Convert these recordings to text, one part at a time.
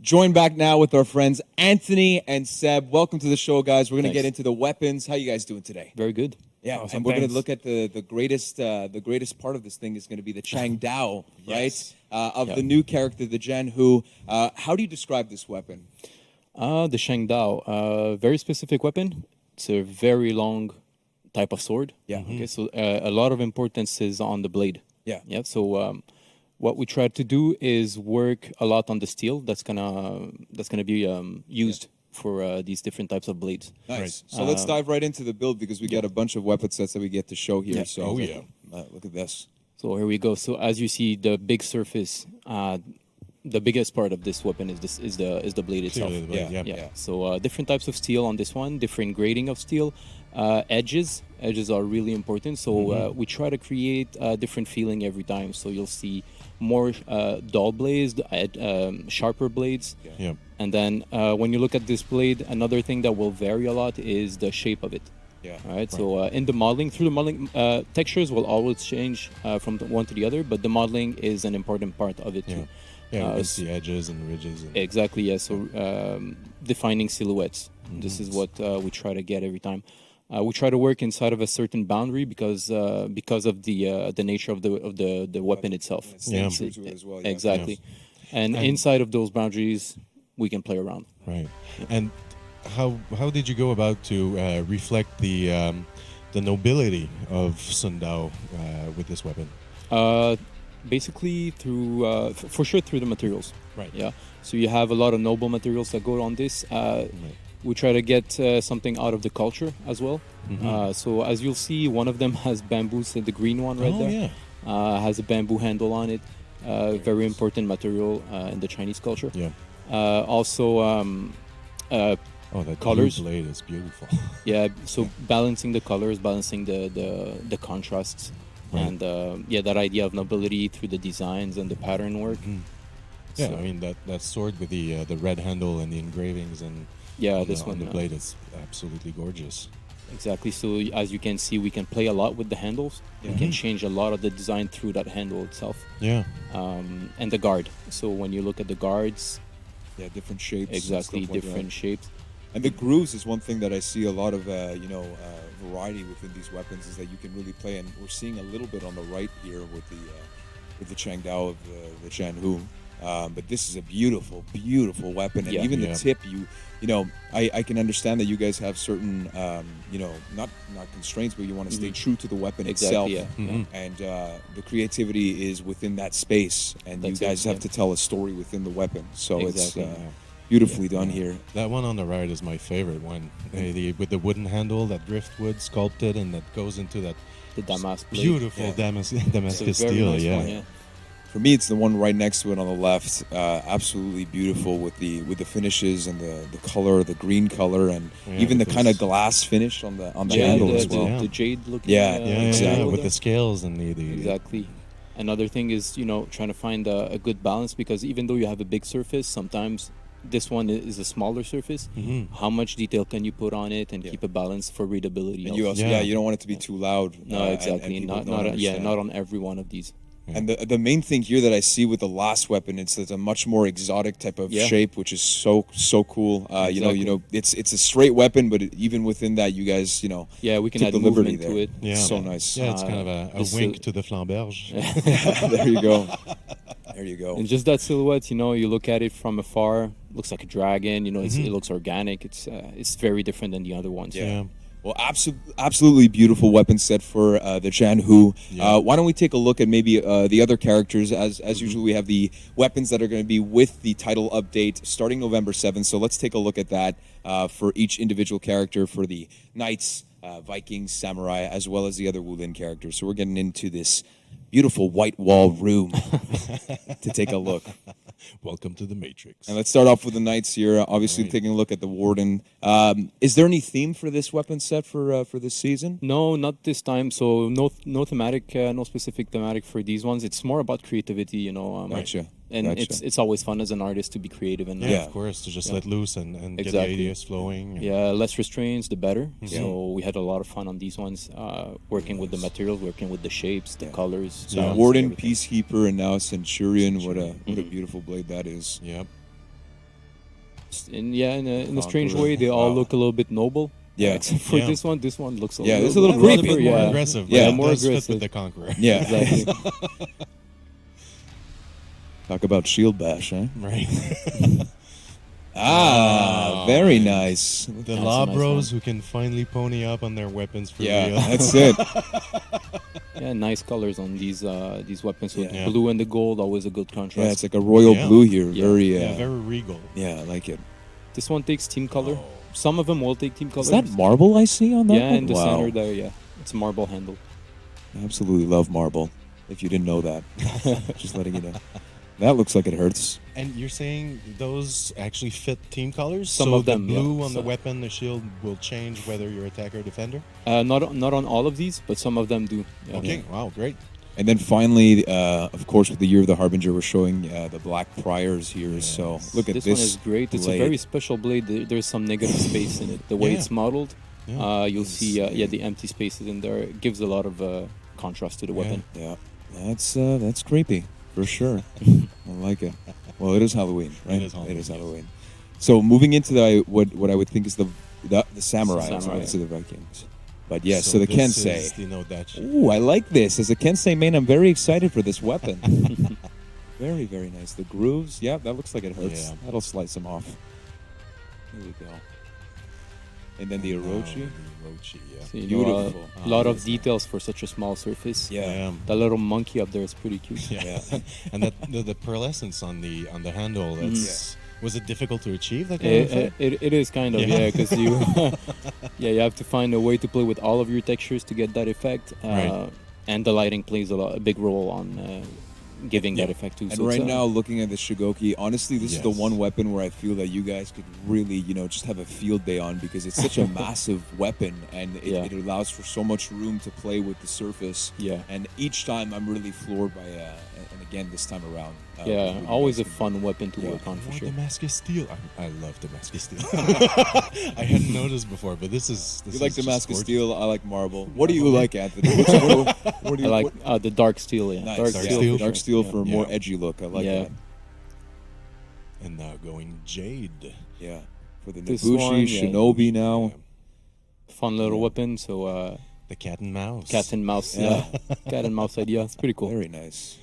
Joined back now with our friends Anthony and Seb. Welcome to the show, guys. We're going to get into the weapons. How you guys doing today? Very good. Yeah, Awesome, and we're going to thanks. look at the greatest part of this thing is going to be the Chiang Dao, Yes. right? Of the new character, the Jan Hu. How do you describe this weapon? The Shang Dao, very specific weapon. It's a very long type of sword. Yeah. Okay, so a lot of importance is on the blade. Yeah. Yeah. So what we try to do is work a lot on the steel that's gonna be used for these different types of blades. Nice. Right. So let's dive right into the build because we got a bunch of weapon sets that we get to show here. Yeah. So Oh, yeah. Look at this. So here we go. So as you see, the big surface, the biggest part of this weapon is the blade itself. Clearly the blade, Yeah. yeah. Yeah. So different types of steel on this one, different grading of steel. Edges are really important. So we try to create a different feeling every time. So you'll see more dull blades, sharper blades. Yeah. And then when you look at this blade, another thing that will vary a lot is the shape of it. Yeah. All right. So in the modeling, through the modeling, textures will always change from one to the other, but the modeling is an important part of it Yeah. too. Yeah, it's the edges and ridges. And Exactly. Yeah. So defining silhouettes. This is what we try to get every time. We try to work inside of a certain boundary because of the nature of the weapon itself. It's staying Yeah. true to it as well. Yeah. Exactly. And inside of those boundaries, we can play around. right. And how did you go about to reflect the nobility of Sun Dao with this weapon? Basically through for sure through the materials. Right. Yeah. So you have a lot of noble materials that go on this. We try to get something out of the culture as well. So as you'll see, one of them has bamboo. So the green one right Oh, there has a bamboo handle on it. Very important material in the Chinese culture. Yeah. Also, Oh, that Colors. blue blade is beautiful. yeah. So balancing the colors, balancing the contrasts, Right. and that idea of nobility through the designs and the pattern work. Yeah, So- I mean that sword with the red handle and the engravings and Yeah, on this the, one. on the blade is absolutely gorgeous. Exactly. So as you can see, we can play a lot with the handles. We can change a lot of the design through that handle itself, Yeah. and the guard. So when you look at the guards, Yeah, different shapes. and exactly stuff like different that. shapes. And the grooves is one thing that I see a lot of, variety within these weapons is that you can really play. And we're seeing a little bit on the right here with the Chiang Dao of the Jan Hu. But this is a beautiful, beautiful weapon. And Yeah. even the Yeah. tip, I can understand that you guys have certain, not constraints, but you want to stay true to the weapon itself. Exactly. Yeah. And the creativity is within that space. And you That's it, guys have yeah. to tell a story within the weapon. So Exactly. it's beautifully done here. That one on the right is my favorite one. With the wooden handle, that driftwood sculpted, and that goes into that The damask blade. beautiful Yeah. Damascus Very steel. nice Yeah. one, yeah. For me, it's the one right next to it on the left. Absolutely beautiful with the finishes and the color, the green color, and Yeah, even the with kind of this- glass finish on the Yeah, handle the, as well. Yeah. the jade looking. Yeah, Yeah, exactly. with the scales and the Exactly. Another thing is, trying to find a good balance because even though you have a big surface, sometimes this one is a smaller surface. How much detail can you put on it and keep a balance for readability? And you also, Yeah. you don't want it to be too loud. No, and exactly. people don't Not understand. not on every one of these. And the main thing here that I see with the last weapon, it's a much more exotic type of Yeah. shape, which is so cool. Exactly. It's a straight weapon, but even within that, you guys, Yeah, we can took add the liberty movement to there. it. Yeah. So nice. Yeah, it's kind of a this wink is- to the flamberge. There you go. There you go. And just that silhouette, you look at it from afar, looks like a dragon. It looks organic. It's very different than the other ones. Yeah. Well, absolutely beautiful weapon set for the Jan Hu. Yeah. Why don't we take a look at maybe the other characters? As usual, we have the weapons that are going to be with the title update starting November 7th. So let's take a look at that for each individual character for the Knights, Vikings, Samurai, as well as the other Wulin characters. So we're getting into this beautiful white wall room to take a look. Welcome to the Matrix. And let's start off with the Knights here. Obviously, Right. taking a look at the Warden. Is there any theme for this weapon set for this season? No, not this time. So no thematic, no specific thematic for these ones. It's more about creativity. Gotcha. And Gotcha. it's always fun as an artist to be creative and Yeah, Yeah. of course, to just let loose and get the Exactly. ideas flowing. yeah, less restraints, the better. So we had a lot of fun on these ones, working with the materials, working with the shapes, the colors. So sounds, Warden, everything. Peacekeeper, and now Centurion. What a beautiful blade that is. Yep. In a strange Conqueror. way, they all Wow. look a little bit noble. Yeah. Except for Yeah. this one looks Yeah, little it's a little bit A little creepy. bit more yeah. aggressive. Yeah, but it more does fit aggressive. with the Conqueror. Yeah. Exactly. Talk about shield bash, eh? Right. Very nice. nice. The That's a law nice bros one. who can finally pony up on their weapons for Yeah, real. that's it. Yeah, nice colors on these weapons. So Yeah. the blue and the gold, always a good contrast. Yeah, it's like a royal Yeah. blue here. Yeah. Very, Yeah, very regal. yeah, I like it. This one takes team color. Oh. Some of them will take team color. Is that marble I see on that Yeah, one? in the Wow. center there. Yeah, it's a marble handle. I absolutely love marble. If you didn't know that, just letting you know. That looks like it hurts. And you're saying those actually fit team colors? Some so of them, the blue yeah. on the So- weapon, the shield will change whether you're attacker or defender? Not on all of these, but some of them do. Yeah. Okay, wow, great. And then finally, of course, with the year of the Harbinger, we're showing the Blackfriars here. So look at This this. one is great. It's a blade. very special blade. There's some negative space in it. The way Yeah. it's modeled, Yeah. you'll see the empty spaces in there. It gives a lot of contrast to the weapon. Yeah, that's creepy for sure. I like it. Well, it is Halloween, right? is Halloween, yes. Halloween. So moving into what I would think is the samurai, Samurai. to the Vikings. But yeah, so the this Kensei. is the Nodachi. Ooh, I like this. As a Kensei main, I'm very excited for this weapon. Very, very nice. The grooves, yeah, that looks like it hurts. Yeah. That'll slice them off. Here we go. And then the Orochi. The Orochi, yeah. So, you Beautiful. know, a lot of details for such a small surface. Yeah. That little monkey up there is pretty cute. Yeah. and that the pearlescence on the handle, that's was it difficult to achieve that kind of effect? It is kind of, Yeah. yeah, because you you have to find a way to play with all of your textures to get that effect. Right. And the lighting plays a big role on giving that effect too. And So right it's, now, looking at the Shigoki, honestly, this is the Yes. one weapon where I feel that you guys could really, just have a field day on because it's such a massive weapon and it allows for so much room to play with the surface. Yeah. And each time I'm really floored by, and again, this time around. yeah, what you always a guys can fun weapon to Yeah. work on for Or sure. Damascus steel. I love Damascus steel. I hadn't noticed before, but this is. do. This You like is just Damascus gorgeous. steel, I like marble. What do you like, Anthony? What do I you like the dark steel. Yeah, Nice. dark Dark steel. steel. for Dark sure. steel Yeah. for a more Yeah. edgy look. I like Yeah. that. And now going Jade. Yeah. For the This Nobushi, one, yeah. Shinobi now. Fun little weapon. So The cat and mouse. cat and mouse. Yeah. Cat and mouse idea. It's pretty cool. Very nice.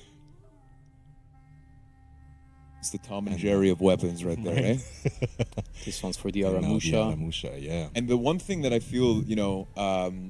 It's the Tom and Jerry of weapons right there, eh? This one's for the And now the Aramusha. Aramusha, yeah. And the one thing that I feel,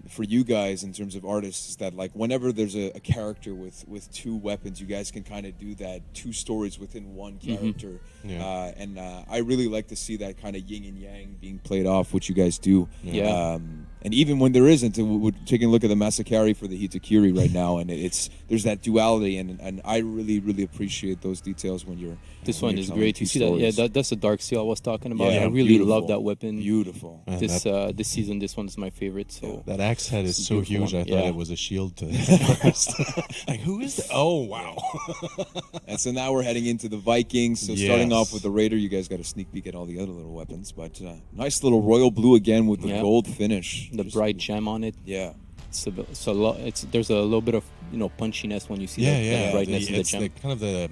for you guys in terms of artists is that like whenever there's a character with two weapons, you guys can kind of do that two stories within one character. Yeah. And I really like to see that kind of yin and yang being played off, which you guys do. Yeah. And even when there isn't, we're taking a look at the Masakari for the Hitakiri right now, and there's that duality, and I really, really appreciate those details when you're. This when one you're is telling great. two You see that? Yeah, stories. that's the dark steel I was talking about. Yeah, I really beautiful. love that weapon. Beautiful. And This that, this season, this one is my favorite. So that axe head is It's a so beautiful huge, one. I thought Yeah. it was a shield to first. Like, who is that? Oh, wow. And so now we're heading into the Vikings. So starting Yes. off with the Raider, you guys got a sneak peek at all the other little weapons. But nice little royal blue again with the Yeah. gold finish. the Just- bright gem on it. Yeah. It's a lot. There's a little bit of punchiness when you see Yeah, that, yeah. that brightness of the It's gem. the kind of the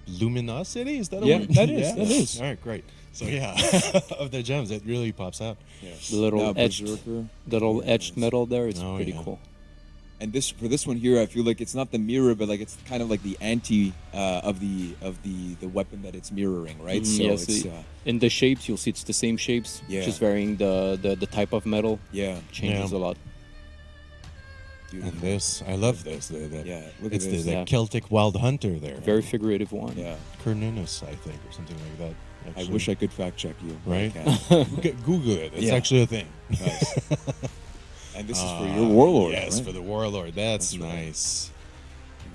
luminosity. Is that a Yeah, word? that is, that is. All right, great. So yeah, of the gems, it really pops out. The little Now, etched, Berserker. the little etched metal there. It's Oh, pretty yeah. cool. And for this one here, I feel like it's not the mirror, but like it's kind of like the anti of the weapon that it's mirroring, right? Mhm, So yeah, it's so in the shapes, you'll see it's the same shapes, Yeah. just varying the type of metal yeah, changes Yeah. a lot. And beautiful. this, I love this. Yeah, look at It's this. the Yeah. Celtic wild hunter there. Very figurative one. Yeah, Cernunnos, I think, or something like that. I actually. wish I could fact check you. but I Right? can't. Google it. It's Yeah. actually a thing. Nice. And this is for your warlord. Yes, right? for the warlord. That's, That's right. nice.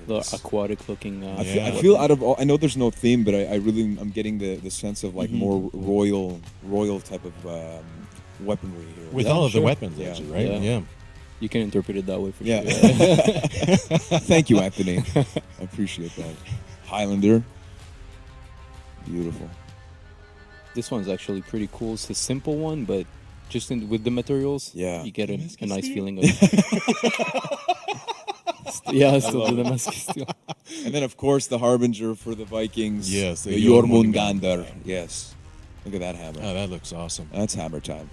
The aquatic looking. I Yeah. I feel out of all, I know there's no theme, but I really I'm getting the sense of like more royal type of weaponry here. With Yeah, all of the sure. weapons, Yeah. actually, right? Yeah. Yeah. You can interpret it that way for Yeah. sure. Thank you, Anthony. I appreciate that. Highlander. Beautiful. This one's actually pretty cool. It's a simple one, but just with the materials, Yeah. you get a Damascus nice steel? feeling of. Yeah, still the Damascus steel. And then, of course, the Harbinger for the Vikings. Yes, the the Jormungandr. Yes. Look at that hammer. Oh, that looks awesome. That's hammer time.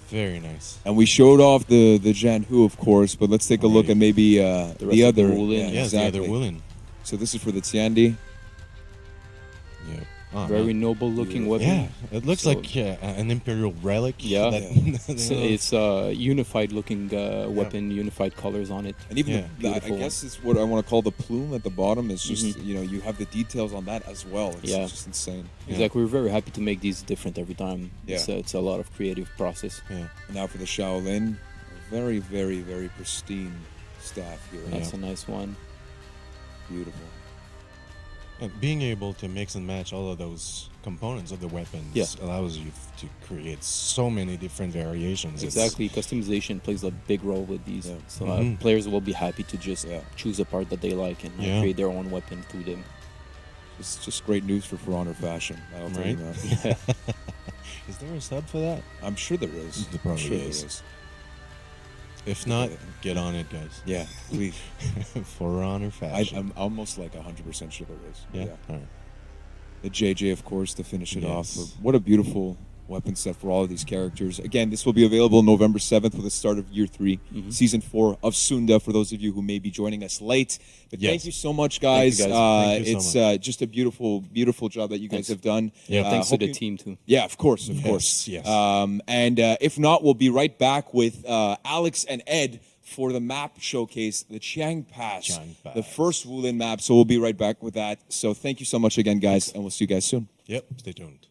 Very nice. And we showed off the Janhu, of course, but let's take a look Right. at maybe rest the of the other. Wulin. Yes, the other Woolen. So this is for the Tiandi. Yeah. Oh, Very man. noble looking weapon. Yeah, it looks So- like an imperial relic. Yeah. that- It's a unified looking weapon, unified colors on it. And even Yeah. the, I Beautiful guess it's what I want to call the plume at the bottom is just, you have the details on that as well. It's Yeah. just insane. Exactly. We're very happy to make these different every time. Yeah. It's a lot of creative process. yeah. And now for the Shaolin, a very, very, very pristine staff here. That's a nice one. Beautiful. And being able to mix and match all of those components of the weapons Yeah. allows you to create so many different variations. It's- Exactly. Customization plays a big role with these. Yeah. So Mhm. players will be happy to just Yeah. choose a part that they like and Yeah. create their own weapon through them. It's just great news for Honor Fashion. I'll tell you Right? that. Is there a sub for that? I'm sure there is. There I'm probably sure there is. is. If not, get on it, guys. Yeah, please. For Honor Fashion. I'm almost like 100% sure there is. yeah. All right. The JJ, of course, to finish it off. Yes. What a beautiful weapon set for all of these characters. Again, this will be available November 7th with the start of Year 3, Season 4 of Sunda, for those of you who may be joining us late. But Yes. thank you so much, guys. Thank you, guys. Thank you so It's much. just a beautiful, beautiful job that you guys Thanks. have done. Yeah. Thanks to hope the you- team too. Yeah, of course, of Yes, course. yes. And if not, we'll be right back with Alex and Ed for the map showcase, the Chiang Pass, Chiang Pass. the first Wulin map. So we'll be right back with that. So thank you so much again, guys, and we'll see you guys soon. Yep. Stay tuned.